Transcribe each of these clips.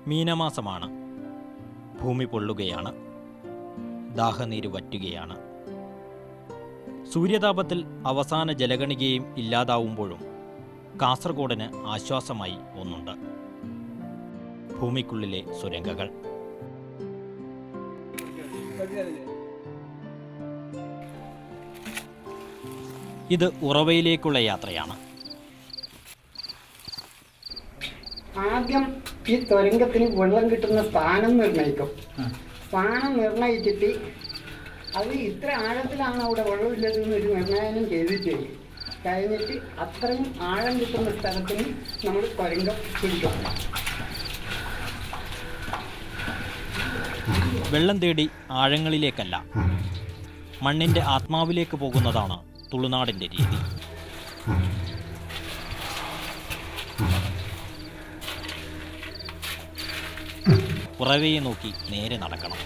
മീനമാസമാണ്. ഭൂമി പൊള്ളുകയാണ്, ദാഹനീര് വറ്റുകയാണ്. സൂര്യതാപത്തിൽ അവസാന ജലഗണികയും ഇല്ലാതാവുമ്പോഴും കാസർഗോഡിന് ആശ്വാസമായി ഒന്നുണ്ട്: ഭൂമിക്കുള്ളിലെ സുരംഗങ്ങൾ. ഇത് ഉറവയിലേക്കുള്ള യാത്രയാണ്. ആദ്യം ഈ തുരങ്കത്തിന് വെള്ളം കിട്ടുന്ന സ്ഥാനം നിർണ്ണയിക്കും. സ്ഥാനം നിർണ്ണയിച്ചിട്ട് അത് ഇത്ര ആഴത്തിലാണ് അവിടെ വെള്ളമില്ലതെന്ന് ഒരു നിർണ്ണയം ചെയ്തിട്ട് കഴിഞ്ഞിട്ട് അത്രയും ആഴം കിട്ടുന്ന സ്ഥലത്തിന് നമ്മൾ തുരങ്കം പിടിക്കും. വെള്ളം തേടി ആഴങ്ങളിലേക്കല്ല, മണ്ണിന്റെ ആത്മാവിലേക്ക് പോകുന്നതാണ് തുളുനാടിന്റെ രീതി. ഉറവയെ നോക്കി നേരെ നടക്കണം.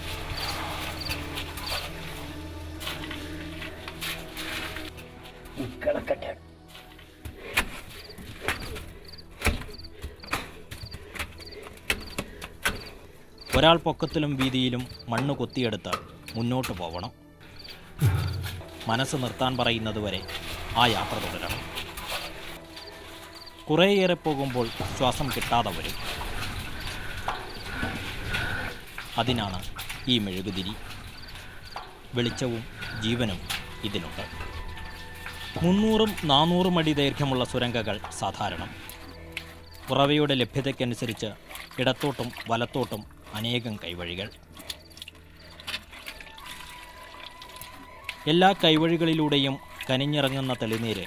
ഒരാൾ പൊക്കത്തിലും വീതിയിലും മണ്ണ് കൊത്തിയെടുത്ത് മുന്നോട്ട് പോവണം. മനസ്സ് നിർത്താൻ പറയുന്നതുവരെ ആ യാത്ര തുടരണം. കുറേയേറെ പോകുമ്പോൾ ശ്വാസം കിട്ടാതെ വരും. അതിനാണ് ഈ മെഴുകുതിരി. വെളിച്ചവും ജീവനും ഇതിനുണ്ട്. 300-400 അടി ദൈർഘ്യമുള്ള സുരംഗങ്ങൾ സാധാരണം. ഉറവയുടെ ലഭ്യതയ്ക്കനുസരിച്ച് ഇടത്തോട്ടും വലത്തോട്ടും അനേകം കൈവഴികൾ. എല്ലാ കൈവഴികളിലൂടെയും കനിഞ്ഞിറങ്ങുന്ന തെളിനീര്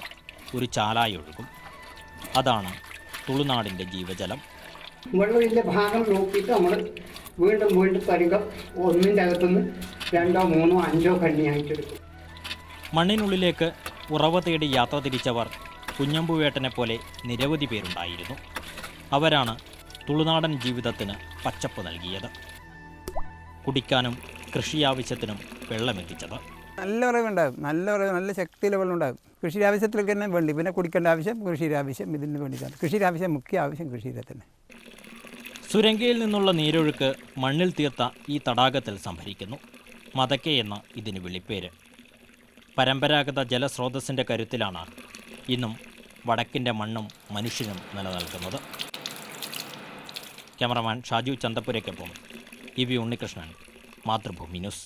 ഒരു ചാലായി ഒഴുകും. അതാണ് തുളുനാടിൻ്റെ ജീവജലം. വെള്ളമില്ല ഭാഗം നോക്കിയിട്ട് നമ്മൾ വീണ്ടും തുരങ്കം ഒന്നിൻ്റെ അകത്തുനിന്ന് 2, 3, 5 കണ്ണിയായിട്ടെടുക്കും. മണ്ണിനുള്ളിലേക്ക് ഉറവ തേടി യാത്ര തിരിച്ചവർ കുഞ്ഞമ്പുവേട്ടനെ പോലെ നിരവധി പേരുണ്ടായിരുന്നു. അവരാണ് തുളുനാടൻ ജീവിതത്തിന് പച്ചപ്പ് നൽകിയത്, കുടിക്കാനും കൃഷി ആവശ്യത്തിനും വെള്ളമെത്തിച്ചത്. നല്ല ഉറവുണ്ടാകും, നല്ല ശക്തിയിലെ വെള്ളം ഉണ്ടാകും. കൃഷിയുടെ ആവശ്യത്തിലൊക്കെ തന്നെ വേണ്ടി, പിന്നെ കുടിക്കേണ്ട ആവശ്യം, കൃഷിയുടെ ആവശ്യം, ഇതിന് വേണ്ടിയിട്ടാണ്. കൃഷിയുടെ ആവശ്യം, മുഖ്യ ആവശ്യം കൃഷിയുടെ തന്നെ. സുരംഗയിൽ നിന്നുള്ള നീരൊഴുക്ക് മണ്ണിൽ തീർത്ത ഈ തടാകത്തിൽ സംഭരിക്കുന്നു. മതക്കെ എന്ന ഇതിന് വിളിപ്പേര്. പരമ്പരാഗത ജലസ്രോതസ്സിൻ്റെ കരുത്തിലാണ് ഇന്നും വടക്കിൻ്റെ മണ്ണും മനുഷ്യനും നിലനിൽക്കുന്നത്. ക്യാമറമാൻ ഷാജു ചന്തപ്പുരയ്ക്കൊപ്പം E V Unnikrishnan, Mathrubhumi news.